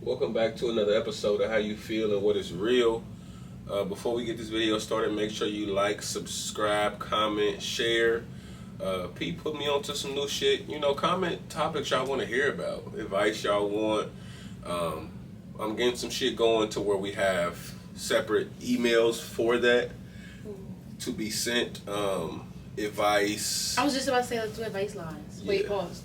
Welcome back to another episode of How You Feel and What Is Real. Before we get this video started, make sure you like, subscribe, comment, share. Pete put me onto some new shit. Comment topics y'all want to hear about, advice y'all want. I'm getting some shit going to where we have separate emails for that to be sent. Advice. I was just about to say let's do advice lines. Wait, Yeah. pause.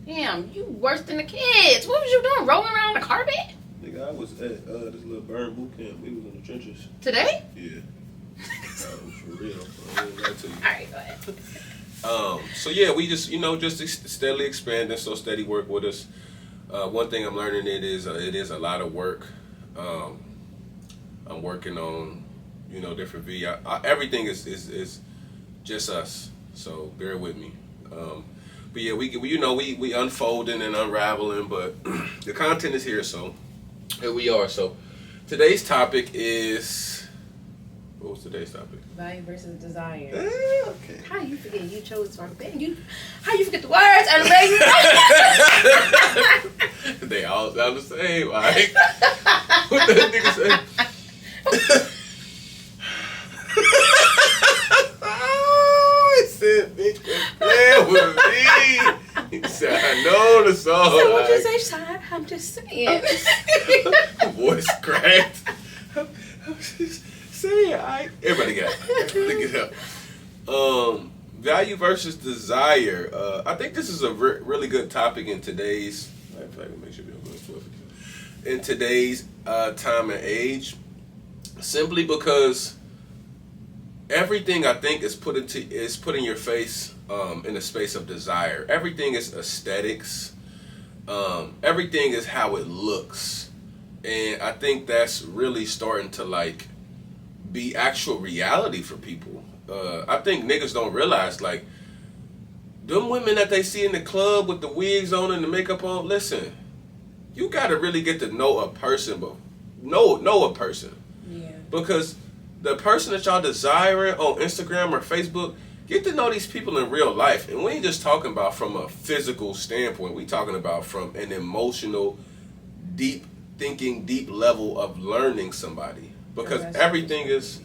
Damn, you worse than the kids. What was you doing? Rolling around the carpet? Nigga, I was at this little burn boot camp. We was in the trenches. Today? Yeah. For real. I ain't lie to you. Alright, go ahead. So yeah, we just just steadily expanding. So steady work with us. One thing I'm learning it is a lot of work. I'm working on different video. Everything is just us. So bear with me. But yeah, we unfolding and unraveling, but the content is here. So here we are. So today's topic is, what was today's topic? Value versus desire. Okay. How you forget you chose something? How you forget the words and the They all sound the same. Like, what that nigga say? Oh, he said, bitch, quit playing with me. He said, I know the song. So what you say, Shad? I'm just saying. Voice cracked. I'm just saying, everybody got it. Everybody get up. Value versus desire. I think this is a really good topic in today's. Make sure in today's time and age, simply because everything I think is put in your face in a space of desire. Everything is aesthetics. Everything is how it looks, and I think that's really starting to be actual reality for people. I think niggas don't realize them women that they see in the club with the wigs on and the makeup on. Listen, you gotta really get to know a person, but know a person. Yeah. Because the person that y'all desiring on Instagram or Facebook, get to know these people in real life. And we ain't just talking about from a physical standpoint. We talking about from an emotional, deep thinking, deep level of learning somebody. Because everything is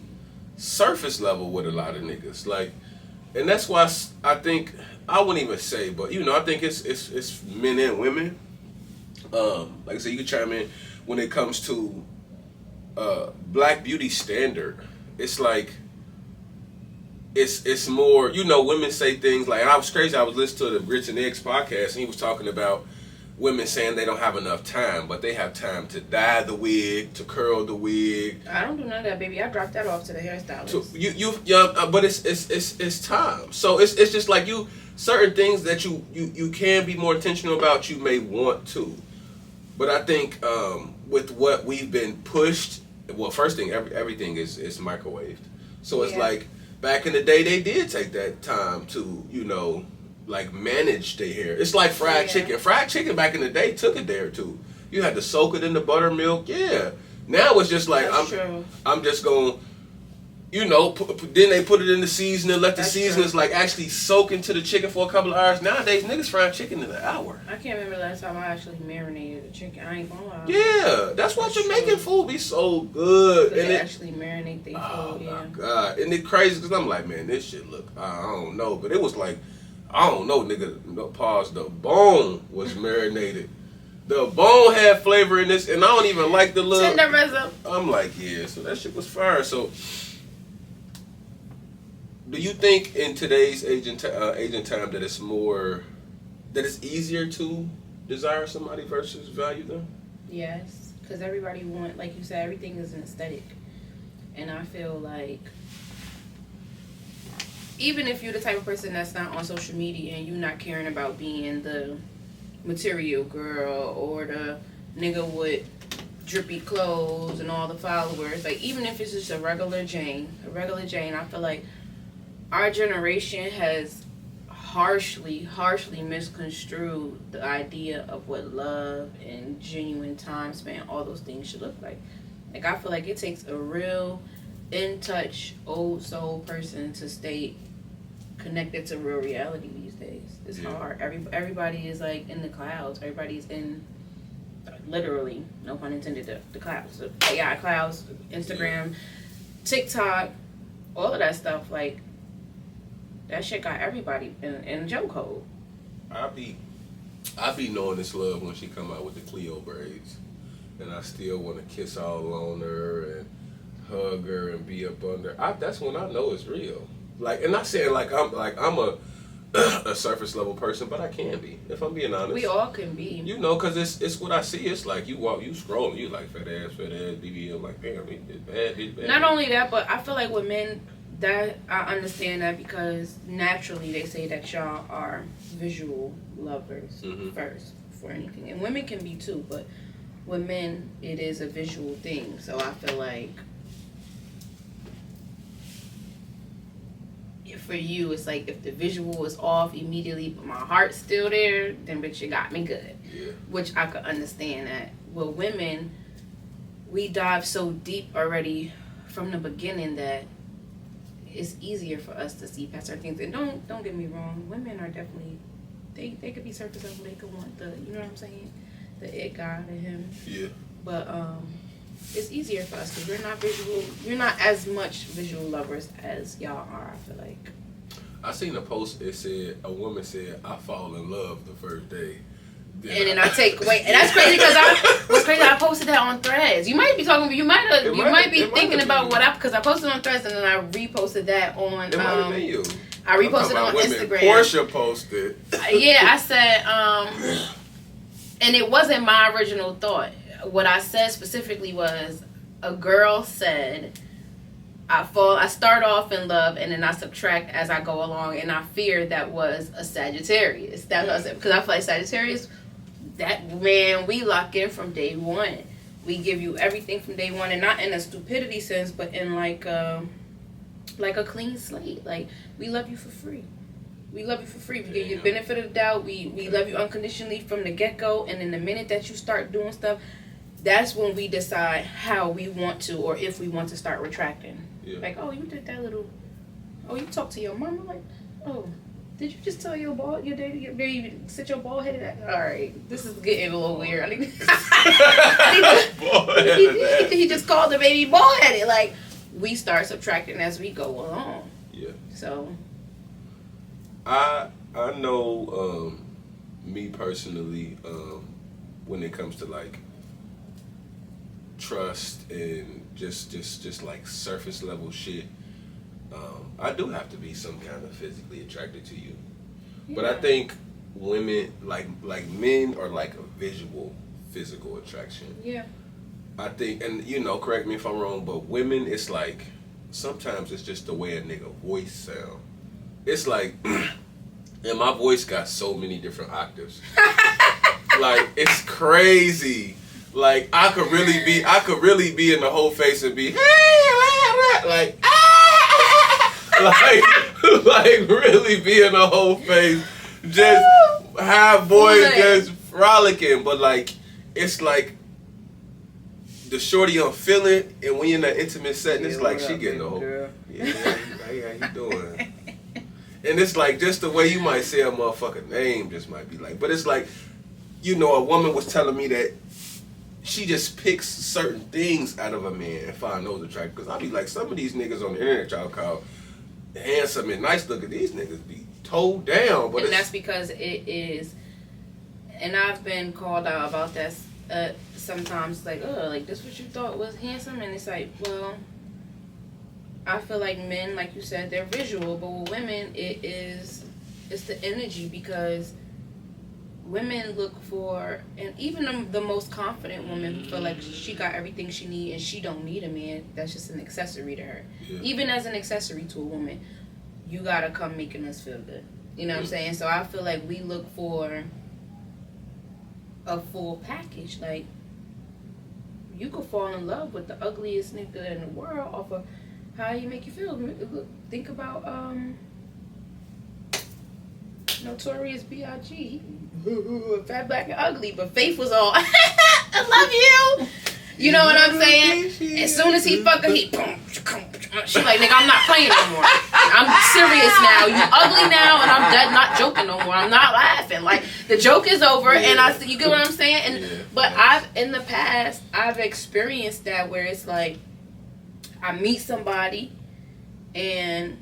surface level with a lot of niggas. And that's why I think, I wouldn't even say, but I think it's men and women. Like I said, you can chime in when it comes to black beauty standard. It's it's more, women say things like, and I was crazy, I was listening to the Rich and Eggs podcast, and he was talking about women saying they don't have enough time, but they have time to dye the wig, to curl the wig. I don't do none of that, baby. I dropped that off to the hairstylist. But it's time. So it's just like certain things that you can be more intentional about, you may want to. But I think with what we've been pushed, well, first thing, everything is microwaved. So it's like back in the day, they did take that time to manage their hair. It's like fried chicken. Fried chicken back in the day took a day or two. You had to soak it in the buttermilk. Yeah. Now it's just like I'm just going. Then they put it in the seasoning, let the seasonings actually soak into the chicken for a couple of hours. Nowadays, niggas frying chicken in an hour. I can't remember the last time I actually marinated a chicken. I ain't gonna lie. Yeah, that's why Jamaican food be so good. And they actually marinate their food. Oh my god, and it's crazy because I'm like, man, this shit look. I don't know, but it was like, I don't know, nigga. Pause. The bone was marinated. The bone had flavor in this, and I don't even like the look. Tenderism. I'm like, yeah, so that shit was fire. So. Do you think in today's age and time that it's easier to desire somebody versus value them? Yes, because everybody like you said, everything is an aesthetic, and I feel like even if you're the type of person that's not on social media and you're not caring about being the material girl or the nigga with drippy clothes and all the followers, even if it's just a regular Jane, I feel like our generation has harshly misconstrued the idea of what love and genuine time spent, all those things should look like. I feel like it takes a real in touch old soul person to stay connected to real reality these days. It's hard. Everybody is in the clouds. Everybody's in literally, no pun intended, the clouds, the AI clouds, Instagram, TikTok, all of that stuff, like, that shit got everybody in chokehold. I be knowing this love when she come out with the Cleo braids, and I still want to kiss all on her and hug her and be up under. That's when I know it's real. Like, and not saying like I'm a a surface level person, but I can be, if I'm being honest. We all can be. You know, because it's what I see. It's like you scroll, you like fat ass, BBL, like, damn, it's bad. Not only that, but I feel like with men, that I understand that because naturally they say that y'all are visual lovers first before anything. And women can be too, but with men, it is a visual thing. So I feel like for you, it's like if the visual is off immediately, but my heart's still there, then bitch, you got me good. Yeah. Which I could understand that. With women, we dive so deep already from the beginning that it's easier for us to see past certain things. And don't get me wrong, women are definitely, they could be surface level, they could want the, you know what I'm saying, the it guy to him. Yeah. But it's easier for us because we're not as much visual lovers as y'all are, I feel like. I seen a post, a woman said, I fall in love the first day. And then I take away, and that's crazy because I posted that on Threads. You might be talking, you might be thinking about because I posted on Threads and then I reposted that on. It might have been you. I reposted on Instagram. Porsche posted. Yeah, I said, and it wasn't my original thought. What I said specifically was, a girl said, I start off in love and then I subtract as I go along, and I fear that was a Sagittarius. That's what I said, because I feel like Sagittarius, that man, we lock in from day one. We give you everything from day one, and not in a stupidity sense, but in like a clean slate. Like, we love you for free. We love you for free. We give you the benefit of the doubt. We love you unconditionally from the get-go, and then the minute that you start doing stuff, that's when we decide how we want to, or if we want to start retracting. Yeah. Like, oh, you did that little, oh, you talked to your mama, like, oh, did you just tell your baby, sit your bald headed? All right, this is getting a little weird. He just called the baby bald headed. Like, we start subtracting as we go along. Yeah. So, I know, me personally, when it comes to like trust and just like surface level shit, I do have to be some kind of physically attracted to you. Yeah. But I think women, like men, are like a visual physical attraction. Yeah. I think, and you know, correct me if I'm wrong, but women, it's like sometimes it's just the way a nigga voice sound. It's like, and my voice got so many different octaves. Like, it's crazy. Like, I could really be in the whole face and be like like really be in the whole face, just have boys just frolicking. But like, it's like the shorty I'm feeling, and when you're in that intimate setting, it's like she getting the whole yeah, how you doing? And it's like just the way you might say a motherfucking name just might be like, but it's like, you know, a woman was telling me that she just picks certain things out of a man and find those attractive. Because I be like, some of these niggas on the internet y'all call handsome and nice looking, these niggas be towed down. But that's because it is, and I've been called out about that sometimes, like, oh, like, this what you thought was handsome? And it's like, well, I feel like men, like you said, they're visual, but with women, it's the energy, because women look for, and even the most confident woman who feel like she got everything she needs and she don't need a man, that's just an accessory to her. Yeah. Even as an accessory to a woman, you gotta come making us feel good. You know what I'm saying? So I feel like we look for a full package. Like, you could fall in love with the ugliest nigga in the world off of how he make you feel. Think about Notorious B.I.G. Fat, black, and ugly, but Faith was all, I love you. You know what I'm saying? As soon as he fuck her, she like, nigga, I'm not playing no more. I'm serious now. You ugly now, and I'm not joking no more. I'm not laughing. Like, the joke is over, and you get what I'm saying? And But Yes. in the past, I've experienced that where it's like, I meet somebody and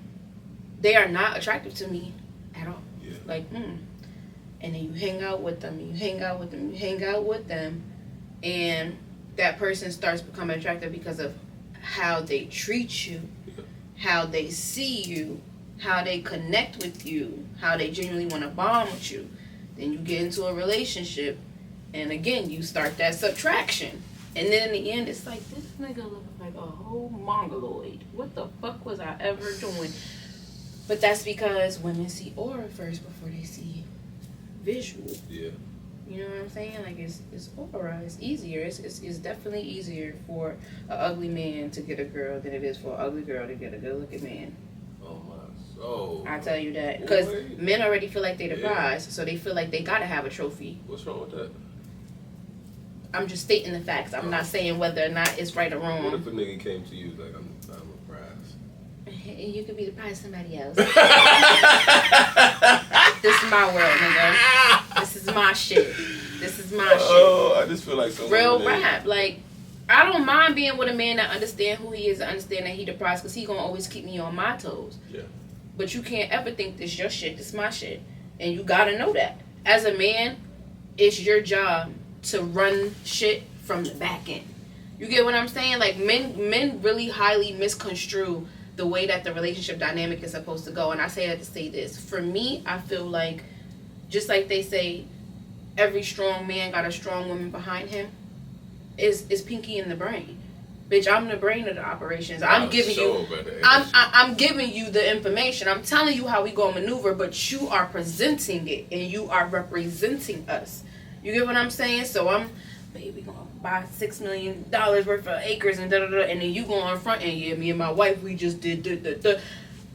they are not attractive to me at all. Yeah. Like, and then you hang out with them, you hang out with them, you hang out with them, and that person starts becoming attractive because of how they treat you, how they see you, how they connect with you, how they genuinely want to bond with you. Then you get into a relationship, and again, you start that subtraction. And then in the end, it's like, this nigga looks like a whole mongoloid. What the fuck was I ever doing? But that's because women see aura first before they see visual. Yeah. You know what I'm saying? Like, it's aura. It's easier. It's definitely easier for an ugly man to get a girl than it is for an ugly girl to get a good-looking man. Oh my soul. I tell you that. Because Boy. men already feel like they're the Yeah. prize, so they feel like they gotta have a trophy. What's wrong with that? I'm just stating the facts. I'm not saying whether or not it's right or What wrong. if a nigga came to you like, I'm a prize? You could be the prize of somebody else. This is my world, nigga. This is my shit. This is my shit. Oh, I just feel like so Real rap. Like, I don't mind being with a man that understand who he is and understand that he the prize, because he gonna always keep me on my toes. Yeah. But you can't ever think this your shit, this my shit. And you gotta know that. As a man, it's your job to run shit from the back end. You get what I'm saying? Like, men really highly misconstrue the way that the relationship dynamic is supposed to go. And I say that to say this. For me, I feel like, just like they say, every strong man got a strong woman behind him, is Pinky in the brain. Bitch, I'm the brain of the operations. I'm giving you the information. I'm telling you how we go maneuver, but you are presenting it and you are representing us. You get what I'm saying? So baby, gonna buy $6 million worth of acres and and then you go on front and yeah, me and my wife, we just did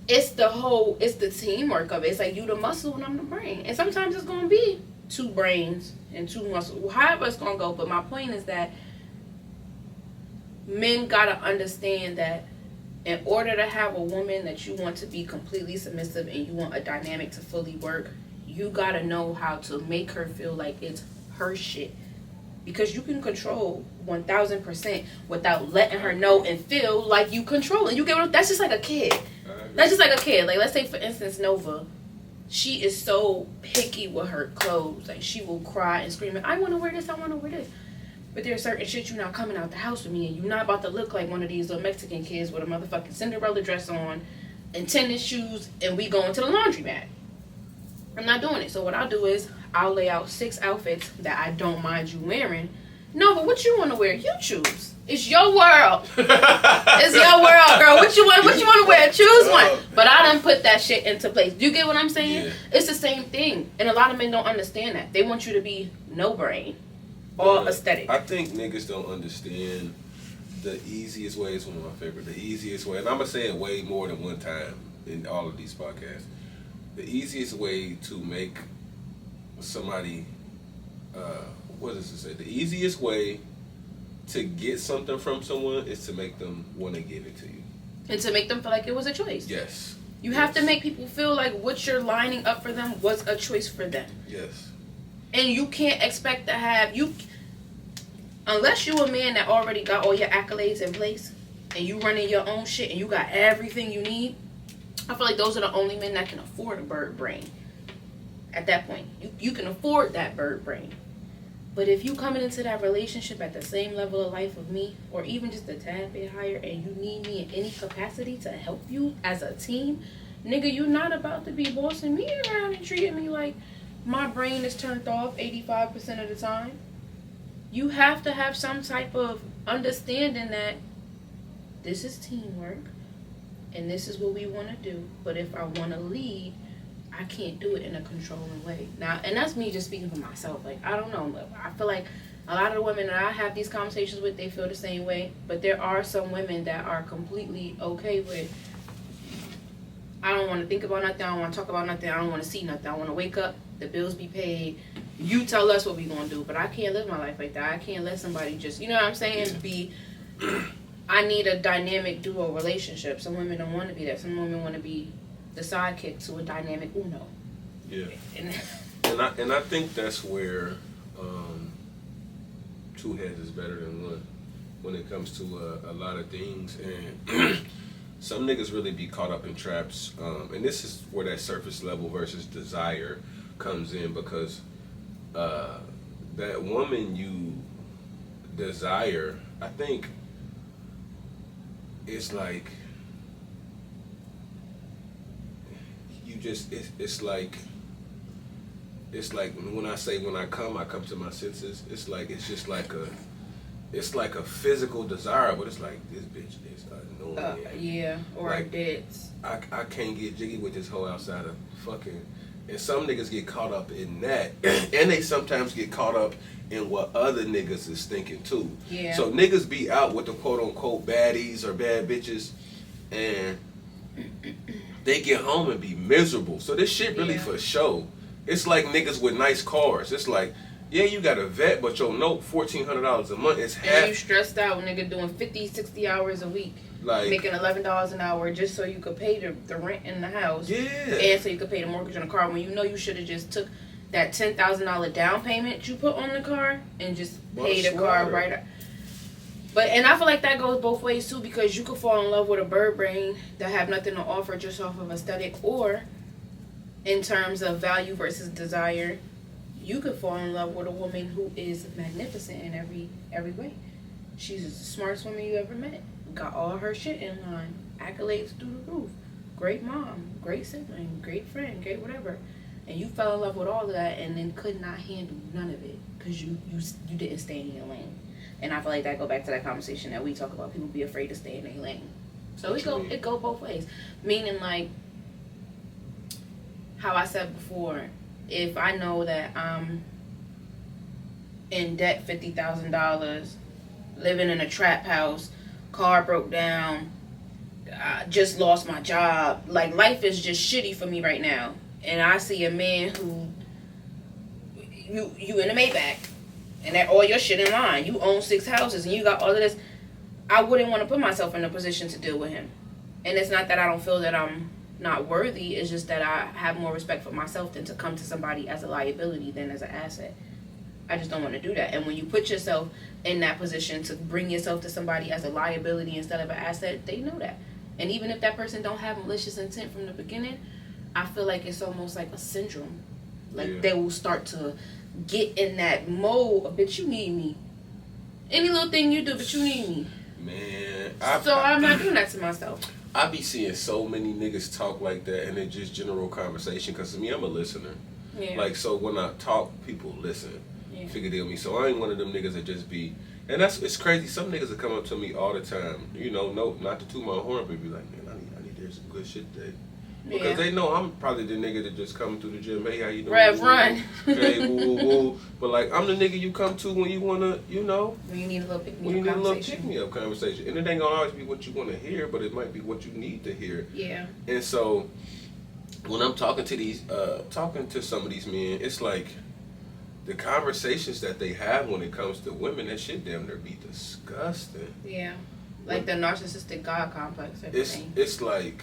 It's the teamwork of it. It's like you the muscle and I'm the brain. And sometimes it's gonna be two brains and two muscles. However it's gonna go. But my point is that men gotta understand that in order to have a woman that you want to be completely submissive and you want a dynamic to fully work, you gotta know how to make her feel like it's her shit. Because you can control 1000% without letting her know and feel like you control. And you get what? That's just like a kid. That's just like a kid. Like, let's say for instance, Nova. She is so picky with her clothes. Like, she will cry and scream, I want to wear this, I want to wear this. But there's certain shit you're not coming out the house with me, and you're not about to look like one of these little Mexican kids with a motherfucking Cinderella dress on and tennis shoes, and we going to the laundromat. I'm not doing it. So what I'll do is I'll lay out 6 outfits that I don't mind you wearing. No, but what you want to wear, you choose. It's your world. It's your world, girl. What you want to wear? Choose one. But I done put that shit into place. Do you get what I'm saying? Yeah. It's the same thing. And a lot of men don't understand that. They want you to be no brain or aesthetic. I think niggas don't understand the easiest way. It's one of my favorite. The easiest way, and I'm going to say it way more than one time in all of these podcasts. The easiest way to make somebody, what does it say? The easiest way to get something from someone is to make them want to give it to you. And to make them feel like it was a choice. Yes. You have to make people feel like what you're lining up for them was a choice for them. Yes. And you can't expect to have, unless you're a man that already got all your accolades in place and you running your own shit and you got everything you need, I feel like those are the only men that can afford a bird brain. At that point, you can afford that bird brain. But if you coming into that relationship at the same level of life of me, or even just a tad bit higher, and you need me in any capacity to help you as a team, nigga, you not about to be bossing me around and treating me like my brain is turned off 85% of the time. You have to have some type of understanding that this is teamwork, and this is what we want to do. But if I want to lead, I can't do it in a controlling way. Now, and that's me just speaking for myself. Like, I don't know. I feel like a lot of the women that I have these conversations with, they feel the same way. But there are some women that are completely okay with, I don't want to think about nothing. I don't want to talk about nothing. I don't want to see nothing. I want to wake up, the bills be paid. You tell us what we going to do. But I can't live my life like that. I can't let somebody just, you know what I'm saying, I need a dynamic duo relationship. Some women don't want to be that. Some women want to be the sidekick to a dynamic Uno. Yeah. And I think that's where two heads is better than one when it comes to a lot of things. And some niggas really be caught up in traps. And this is where that surface level versus desire comes in, because that woman you desire, I think it's like you just it's like when I say when I come to my senses. It's like it's just like a physical desire, but it's like this bitch is annoying. Yeah, or like, debts. I can't get jiggy with this hoe outside of fucking. And some niggas get caught up in that, and they sometimes get caught up in what other niggas is thinking too. Yeah. So niggas be out with the quote unquote baddies or bad bitches, and they get home and be miserable. So this shit really for show. It's like niggas with nice cars. It's like, yeah, you got a vet, but your note $1,400 a month. It's half. And you stressed out, nigga, doing 50, 60 hours a week. Like, making $11 an hour just so you could pay the rent in the house. Yeah. And so you could pay the mortgage on the car, when you know you should have just took that $10,000 down payment you put on the car and just paid the car right out. But, and I feel like that goes both ways too, because you could fall in love with a bird brain that have nothing to offer just off of aesthetic, or in terms of value versus desire, you could fall in love with a woman who is magnificent in every way. She's the smartest woman you ever met. Got all her shit in line. Accolades through the roof. Great mom. Great sibling. Great friend. Great whatever. And you fell in love with all of that and then could not handle none of it because you didn't stay in your lane. And I feel like that go back to that conversation that we talk about. People be afraid to stay in their lane. So it go both ways. Meaning, like how I said before, if I know that I'm in debt $50,000, living in a trap house, car broke down, I just lost my job, like life is just shitty for me right now, and I see a man who you in a Maybach and that all your shit in line, you own 6 houses and you got all of this, I wouldn't want to put myself in a position to deal with him. And it's not that I don't feel that I'm not worthy, it's just that I have more respect for myself than to come to somebody as a liability than as an asset. I just don't want to do that. And when you put yourself in that position to bring yourself to somebody as a liability instead of an asset, they know that. And even if that person don't have malicious intent from the beginning, I feel like it's almost like a syndrome. Like they will start to get in that mode of, bitch, you need me. Any little thing you do, but you need me. Man. I'm not doing that to myself. I be seeing so many niggas talk like that, and it's just general conversation, because to me, I'm a listener. Yeah. Like, so when I talk, people listen. Yeah. Figure deal me. So I ain't one of them niggas that just be, and it's crazy. Some niggas that come up to me all the time, you know, no, not to toot my horn, but be like, man, I need to hear some good shit today. Because they know I'm probably the nigga that just come through the gym. Hey, how you doing? Rev, run. Hey, woo, woo, woo. But like, I'm the nigga you come to when you wanna, you know. When you need a little pick me up conversation. And it ain't gonna always be what you want to hear, but it might be what you need to hear. Yeah. And so, when I'm talking to some of these men, it's like the conversations that they have when it comes to women, that shit damn near be disgusting. Yeah. Like the narcissistic God complex. It's like,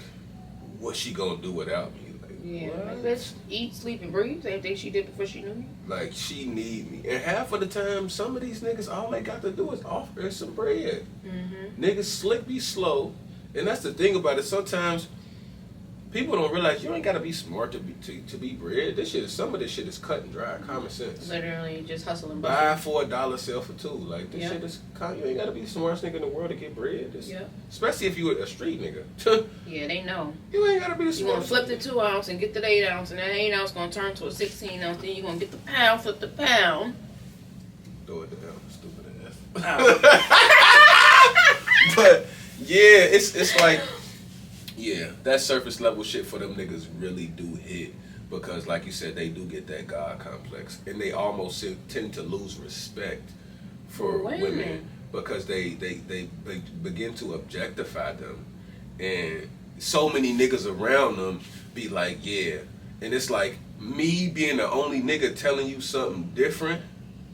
what's she gonna do without me? Like, yeah, like, let's eat, sleep, and breathe. Same thing she did before she knew me. Like, she need me. And half of the time, some of these niggas, all they got to do is offer her some bread. Mm-hmm. Niggas slick be slow. And that's the thing about it. Sometimes people don't realize you ain't gotta be smart to be bread. Some of this shit is cut and dry, common sense. Literally just hustle and buy for $1, sell for $2. Like, this shit is, you ain't gotta be the smartest nigga in the world to get bread. Especially if you a street nigga. Yeah, they know. You ain't gotta be the smartest. You gonna flip the 2 ounce and get the 8 ounce, and that 8 ounce gonna turn to a 16 ounce. Then you gonna get the pound, flip the pound. Throw it down, stupid ass. But yeah, it's like, yeah, that surface level shit for them niggas really do hit, because like you said, they do get that God complex, and they almost tend to lose respect for women because they begin to objectify them, and so many niggas around them be like, yeah, and it's like, me being the only nigga telling you something different,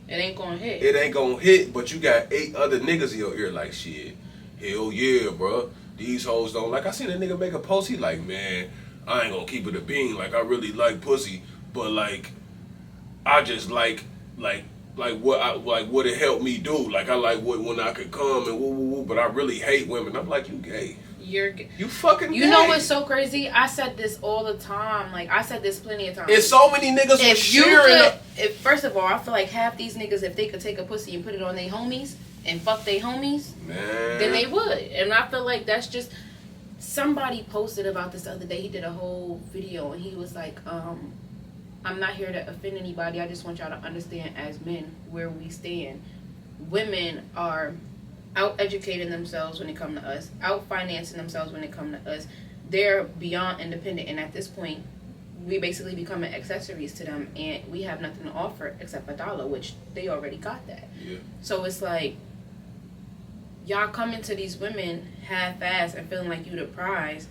it ain't gonna hit. It ain't gonna hit, but you got 8 other niggas in your ear like, shit, hell yeah, bro. These hoes don't. Like, I seen a nigga make a post, he like, man, I ain't gonna keep it a bean. Like, I really like pussy, but like, I just like what it helped me do. Like I like when I could come and woo woo woo, but I really hate women. I'm like, you gay. You fucking gay. You know what's so crazy? I said this all the time. Like I said this plenty of times. And so many niggas were sharing. First of all, I feel like half these niggas, if they could take a pussy and put it on their homies and fuck their homies, man, then they would. And I feel like that's just. Somebody posted about this the other day. He did a whole video and he was like, I'm not here to offend anybody. I just want y'all to understand as men where we stand. Women are out educating themselves when it comes to us, out financing themselves when it comes to us. They're beyond independent, and at this point, we basically becoming accessories to them, and we have nothing to offer except $1, which they already got that. Yeah. So it's like y'all coming to these women half-assed and feeling like you the prize,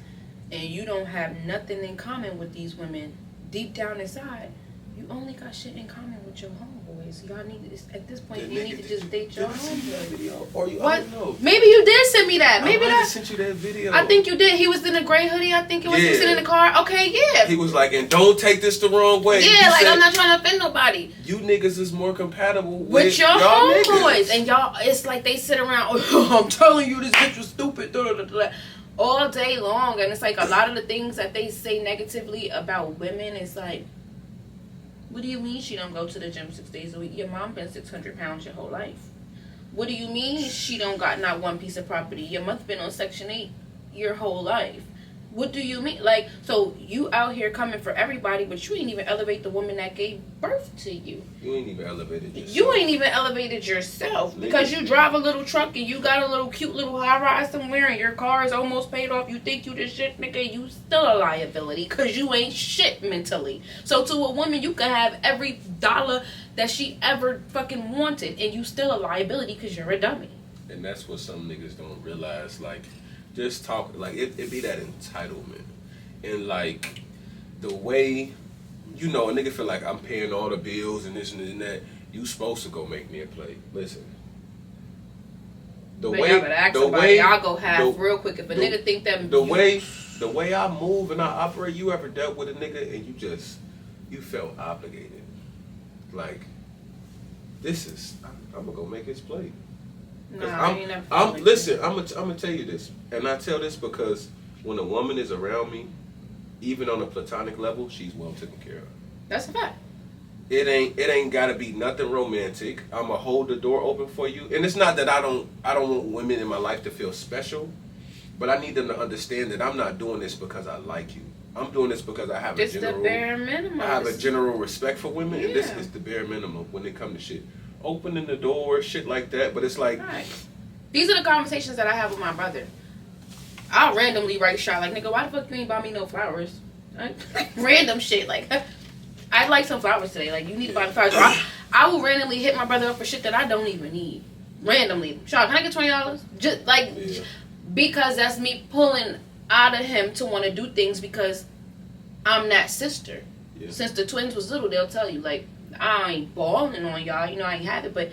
and you don't have nothing in common with these women. Deep down inside, you only got shit in common with your homeboys. Y'all need to, at this point, you need to just date your homeboys. Or you, what? I don't know. Maybe you did send me that. Maybe I sent you that video. I think you did. He was in a gray hoodie. I think it was sitting in the car. Okay, yeah. He was like, and don't take this the wrong way. Yeah, like I'm not trying to offend nobody. You niggas is more compatible with your homeboys, and y'all. It's like they sit around. Oh, I'm telling you, this bitch was stupid. All day long, and it's like a lot of the things that they say negatively about women is like, what do you mean she don't go to the gym 6 days a week? Your mom been 600 pounds your whole life. What do you mean she don't got not one piece of property? Your mother been on Section 8 your whole life. What do you mean? Like, so you out here coming for everybody, but you ain't even elevate the woman that gave birth to you. You ain't even elevated yourself. You ain't even elevated yourself because you drive a little truck and you got a little cute little high rise somewhere and your car is almost paid off. You think you the shit, nigga. You still a liability because you ain't shit mentally. So to a woman, you could have every dollar that she ever fucking wanted and you still a liability because you're a dummy. And that's what some niggas don't realize. Like, just talk, like, it be that entitlement. And, like, the way, you know, a nigga feel like I'm paying all the bills and this and that. You supposed to go make me a plate. Listen. I'll go half real quick. If a nigga think that... The way I move and I operate, you ever dealt with a nigga and you felt obligated. Like, I'm gonna go make his plate. Listen, I'm gonna tell you this, and I tell this because when a woman is around me, even on a platonic level, she's well taken care of. That's a fact. It ain't gotta be nothing romantic. I'ma hold the door open for you, and it's not that I don't want women in my life to feel special, but I need them to understand that I'm not doing this because I like you. I'm doing this because I have the bare minimum. I have a general respect for women, and this is the bare minimum when it comes to shit. Opening the door, shit like that, but it's like... Right. These are the conversations that I have with my brother. I'll randomly write shot like, nigga, why the fuck you ain't buy me no flowers? Random shit, like, I'd like some flowers today, like, you need to buy me flowers. I will randomly hit my brother up for shit that I don't even need. Randomly. Shaw, can I get $20? Just, like, because that's me pulling out of him to want to do things because I'm that sister. Yeah. Since the twins was little, they'll tell you, like, I ain't balling on y'all, you know, I ain't have it, but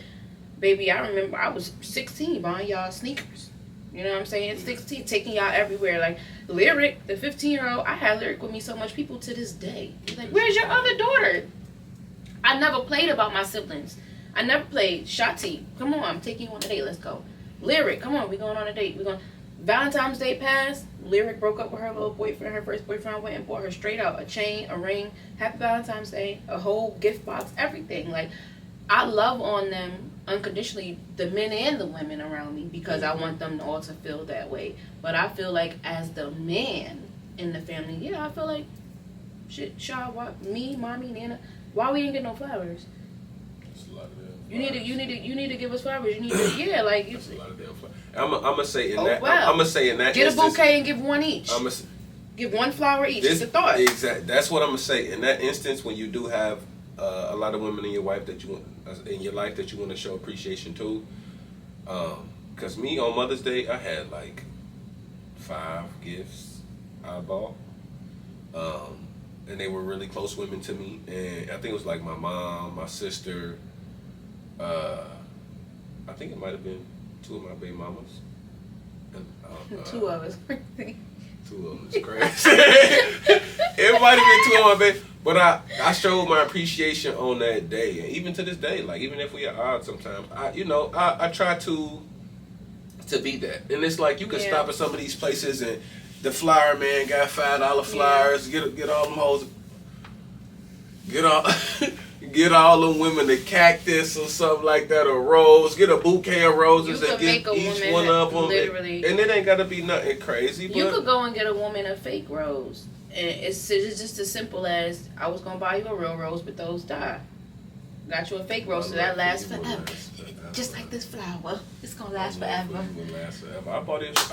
baby, I remember I was 16 buying y'all sneakers. You know what I'm saying? 16, taking y'all everywhere. Like, Lyric, the 15-year-old, I had Lyric with me so much, people to this day. He's like, where's your other daughter? I never played about my siblings. I never played Shotty. Come on, I'm taking you on a date, let's go. Lyric, come on, we going on a date. Valentine's Day passed. Lyric broke up with her little boyfriend. Her first boyfriend went and bought her straight out a chain, a ring, Happy Valentine's Day, a whole gift box, everything. Like, I love on them unconditionally, the men and the women around me, because I want them all to feel that way. But I feel like as the man in the family, I feel like, shit, Shaw, me, mommy, Nana, why we didn't get no flowers? That's a lot of them. You need to give us flowers. You need to, like you. That's a lot of damn flowers. I'm gonna say in that. Get instance, a bouquet and give one each. Give one flower each. It's a thought. Exactly. That's what I'm gonna say. In that instance, when you do have a lot of women in your life that you want to show appreciation to, because me on Mother's Day I had like 5 gifts I bought, and they were really close women to me, and I think it was like my mom, my sister. I think it might have been 2 of my baby mamas. And, 2 of us. 2 of them is crazy. It might have been 2 of my baby. But I showed my appreciation on that day, and even to this day, like even if we are odd sometimes, I try to be that. And it's like you can stop at some of these places and the flower man got $5 flowers. Get all them hoes. Get all them women a cactus or something like that, or rose. Get a bouquet of roses and give each one of them. Literally, and it ain't got to be nothing crazy. You could go and get a woman a fake rose. And it's just as simple as, I was going to buy you a real rose, but those die. Got you a fake rose, so that lasts forever. Just like this flower. It's going to last forever. I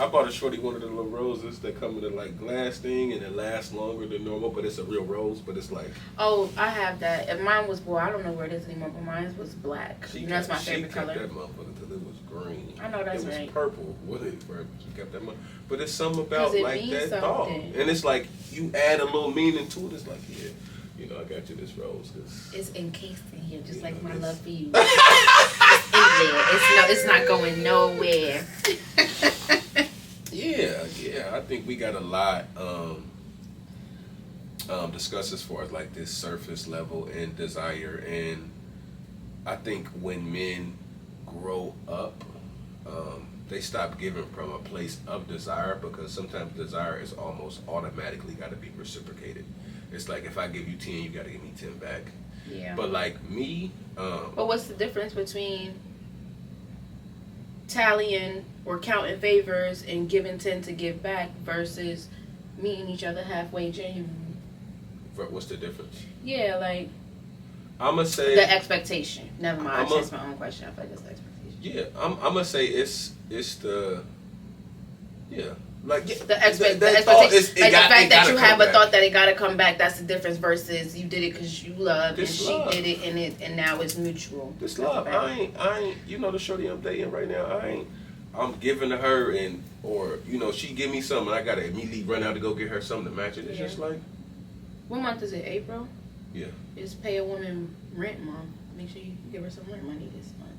bought a shorty one of the little roses that come in a like glass thing, and it lasts longer than normal, but it's a real rose, but it's like... Oh, I have that. And mine was, I don't know where it is anymore, but mine was black. That's my favorite color. She kept that motherfucker till it was green. I know that's right. It was purple. She kept that motherfucker. But it's something about like that thought. And it's like, you add a little meaning to it. It's like, I got you this rose. It's encased in here, just like my love for you. It's in there. It's not going nowhere. Yeah. I think we got a lot discussed as far as like this surface level and desire. And I think when men grow up, they stop giving from a place of desire, because sometimes desire is almost automatically got to be reciprocated. It's like, if I give you 10, you got to give me 10 back. Yeah. But like me... but what's the difference between tallying or counting favors and giving 10 to give back versus meeting each other halfway genuinely? What's the difference? Yeah, like... I'm going to say... The expectation. Never mind, that's my own question. I feel like it's the expectation. Yeah, I'm going to say it's the... Yeah. Like the expectation, like the fact that you have a thought that it gotta come back. That's the difference versus you did it because you loved and she did it and now it's mutual. This love, I ain't. The shorty I'm dating right now, I'm giving to her or she give me something, I gotta immediately run out to go get her something to match it. It's just like, what month is it? April. Yeah. It's pay a woman rent month. Make sure you give her some rent money this month.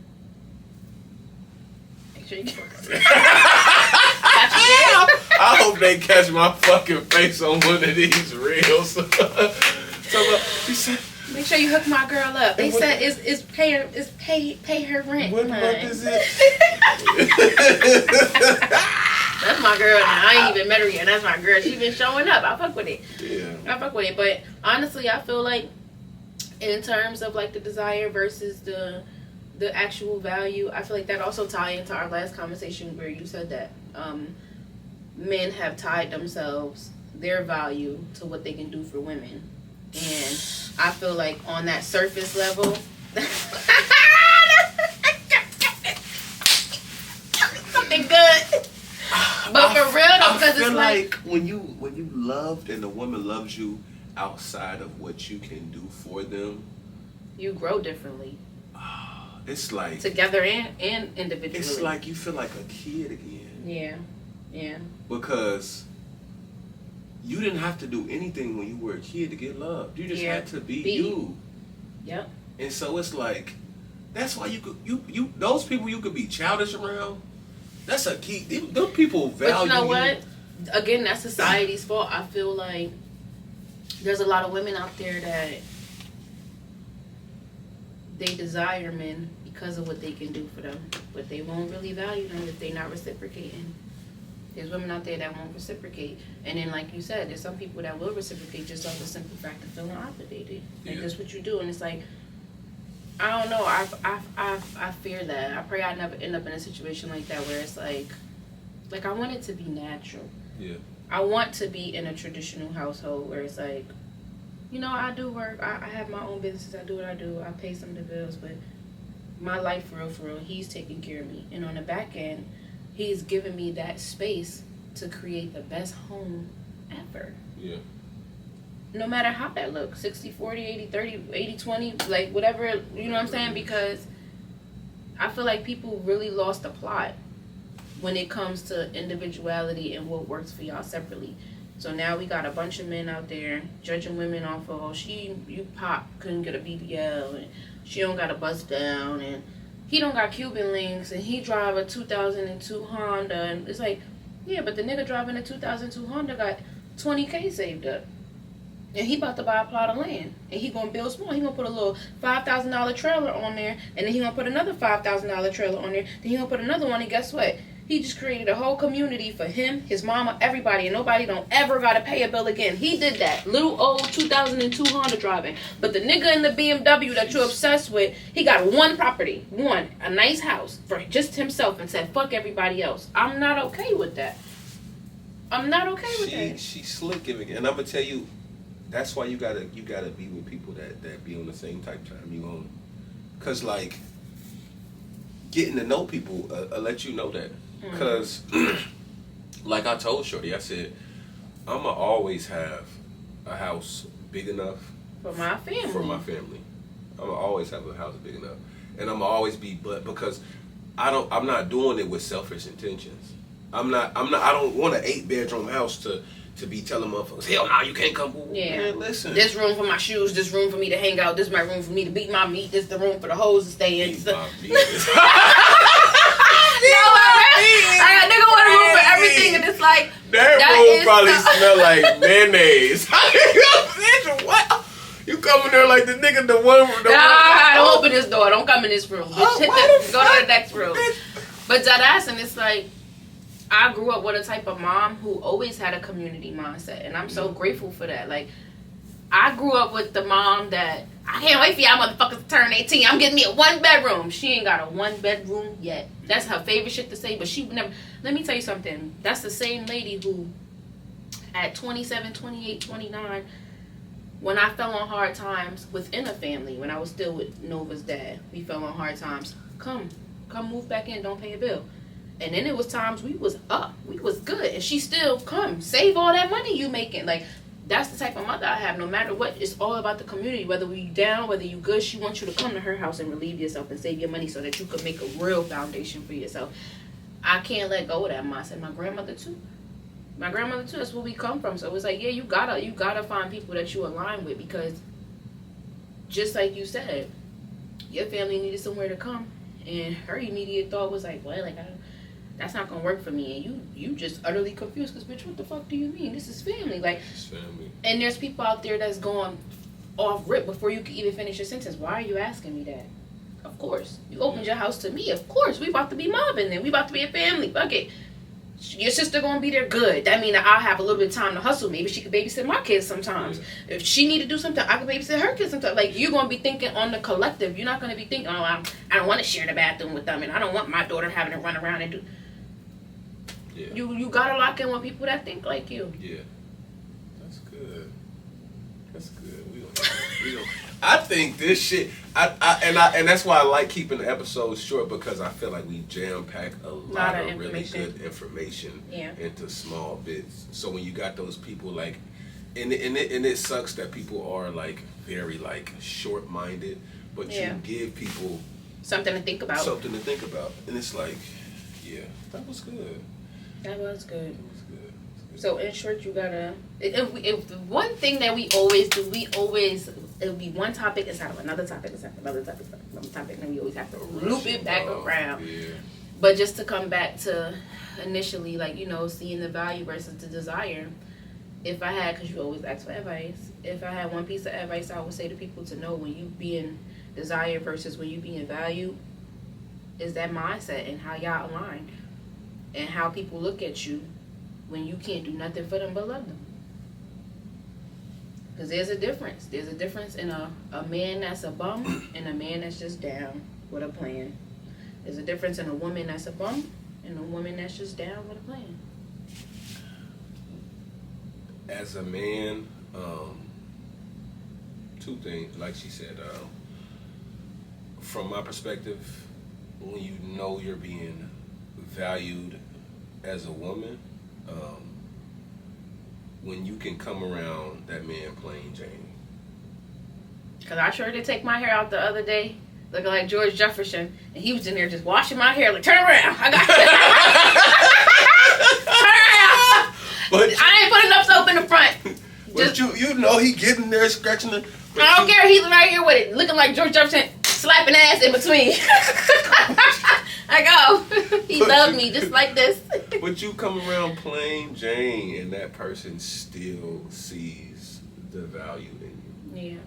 Make sure you give her. I hope they catch my fucking face on one of these reels. She said, make sure you hook my girl up. They said it's pay her rent. What month is it? That's my girl now. I ain't even met her yet. That's my girl. She been showing up. I fuck with it. Yeah. I fuck with it. But honestly, I feel like in terms of like the desire versus the actual value, I feel like that also tie into our last conversation where you said that men have tied themselves, their value, to what they can do for women. And I feel like on that surface level, something good. But for real though, because it's like when you loved and the woman loves you outside of what you can do for them, you grow differently. It's like together and individually. It's like you feel like a kid again. Yeah. Because you didn't have to do anything when you were a kid to get loved. You just had to be you. Yep. And so it's like, that's why you those people you could be childish around. That's a key. Those people value. But you know what? Again, that's society's fault. I feel like there's a lot of women out there that they desire men because of what they can do for them, but they won't really value them if they're not reciprocating. There's women out there that won't reciprocate, and then like you said, there's some people that will reciprocate just off the simple fact of feeling obligated. Like that's what you do, and it's like, I don't know. I fear that. I pray I never end up in a situation like that where it's like I want it to be natural. Yeah. I want to be in a traditional household where it's like, I do work. I have my own businesses. I do what I do. I pay some of the bills, but my life, for real, he's taking care of me. And on the back end, he's giving me that space to create the best home ever. Yeah. No matter how that looks, 60-40, 80-30, 80-20, like whatever, you know what I'm saying? Because I feel like people really lost the plot when it comes to individuality and what works for y'all separately. So now we got a bunch of men out there judging women off of, you pop, couldn't get a BBL, and she don't got a bust down, and he don't got Cuban links, and he drive a 2002 Honda, and it's like, yeah, but the nigga driving a 2002 Honda got $20K saved up. And he about to buy a plot of land. And he gonna build small. He gonna put a little $5,000 trailer on there. And then he gonna put another $5,000 trailer on there. Then he gonna put another one. And guess what? He just created a whole community for him, his mama, everybody. And nobody don't ever gotta pay a bill again. He did that. Little old 2002 Honda driving. But the nigga in the BMW that you're obsessed with, he got one property. One. A nice house. For just himself. And said, fuck everybody else. I'm not okay with that. I'm not okay with that. She's slick giving. And I'm gonna tell you, that's why you gotta be with people that be on the same type time you on, cause like getting to know people let you know that, cause like I told Shorty, I said I'ma always have a house big enough for my family. I'ma always have a house big enough, and I'ma always be because I'm not doing it with selfish intentions. I don't want an 8-bedroom house to be telling motherfuckers, hell no, you can't come. Yeah. Man, listen. This room for my shoes, this room for me to hang out, this my room for me to beat my meat, this the room for the hoes to stay in. Beat my meat. I got nigga want a room for everything, and it's like that room probably smell like mayonnaise. What? You come in there like the nigga, the one. Don't open this door. Don't come in this room. Go to the next room. But that ass, and it's like, I grew up with a type of mom who always had a community mindset, and I'm so grateful for that. Like, I grew up with the mom that, I can't wait for y'all motherfuckers to turn 18. I'm getting me a 1-bedroom. She ain't got a 1-bedroom yet. That's her favorite shit to say, but she would never. Let me tell you something. That's the same lady who, at 27, 28, 29, when I fell on hard times within a family, when I was still with Nova's dad, we fell on hard times. Come move back in, don't pay a bill. And then it was times we was up, we was good, and she still save all that money you making. Like, that's the type of mother I have. No matter what, it's all about the community. Whether we down, whether you good, she wants you to come to her house and relieve yourself and save your money so that you can make a real foundation for yourself. I can't let go of that mindset. My grandmother too. That's where we come from. So it's like, yeah, you gotta find people that you align with, because just like you said, your family needed somewhere to come, and her immediate thought was like, well, like that's not gonna work for me, and you just utterly confused, because bitch, what the fuck do you mean? This is family. Like, it's family. And there's people out there that's going off rip before you can even finish your sentence. Why are you asking me that? Of course, you opened your house to me. Of course, we about to be mobbing, then we about to be a family. Fuck it. Your sister gonna be there, good. That mean I'll have a little bit of time to hustle. Maybe she could babysit my kids sometimes. Yeah. If she need to do something, I could babysit her kids sometimes. Like, you're gonna be thinking on the collective. You're not gonna be thinking, oh, I don't want to share the bathroom with them, and I don't want my daughter having to run around and do. Yeah. You gotta lock in with people that think like you. Yeah, that's good. We don't. I think this shit. And that's why I like keeping the episodes short, because I feel like we jam pack a lot of really good information into small bits. So when you got those people like, and it sucks that people are like very like short minded, but you give people something to think about. And it's like, yeah, that was good. That was good. So in short, you gotta. If one thing that we always do, it'll be one topic inside of another topic, inside of another topic, and then we always have to loop it back around. Yeah. But just to come back to initially, like, seeing the value versus the desire. If I had, because you always ask for advice, if I had one piece of advice, I would say to people to know when you being desired versus when you being valued, is that mindset and how y'all align, and how people look at you when you can't do nothing for them but love them. Because there's a difference. There's a difference in a man that's a bum and a man that's just down with a plan. There's a difference in a woman that's a bum and a woman that's just down with a plan. As a man, two things, like she said, from my perspective, when you know you're being valued as a woman, when you can come around that man plain Jane. Because I tried to take my hair out the other day, looking like George Jefferson, and he was in there just washing my hair, like, turn around, I got turn around. I ain't put enough soap in the front. But you know he getting there scratching the... I don't care, he's right here with it, looking like George Jefferson, slapping ass in between. I go. He loved me just like this. But you come around plain Jane, and that person still sees the value in Yeah. you.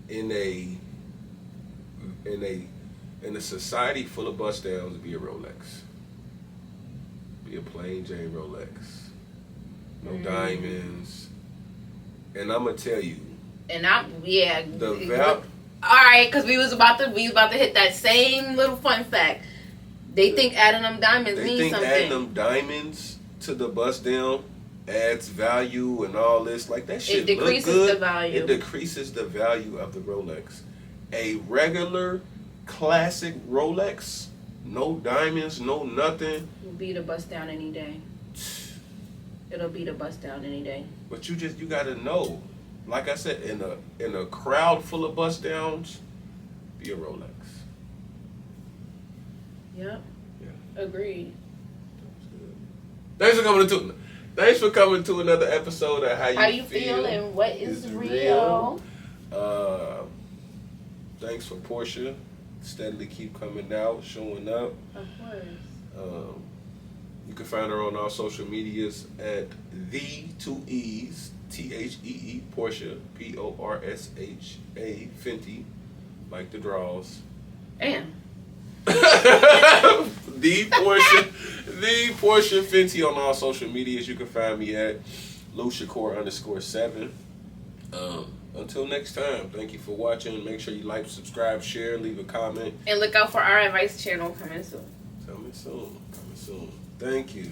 And in a society full of bust downs, be a Rolex. Be a plain Jane Rolex. No diamonds. And I'm gonna tell you. And The all right, because we was about to hit that same little fun fact. They think adding them diamonds means something. Adding them diamonds to the bust down adds value and all this. Like, that shit It decreases look good. the value. It decreases the value of the Rolex. A regular classic Rolex, no diamonds, no nothing. Will be the bust down any day. It'll be the bust down any day. But you gotta know. Like I said, in a crowd full of bust downs, be a Rolex. Yep. Yeah. Agreed. Thanks for coming to another episode of How You Feel and what is real. Thanks for Porsche. Steadily keep coming out, showing up. Of course. You can find her on all social medias at the 2 E's THEE Porsche PORSHA Fenty, like the draws. And the Porsche Fenty on all social medias. You can find me at LuShakur_7. Until next time, thank you for watching. Make sure you like, subscribe, share, leave a comment. look out for our advice channel coming soon. Coming soon. Thank you.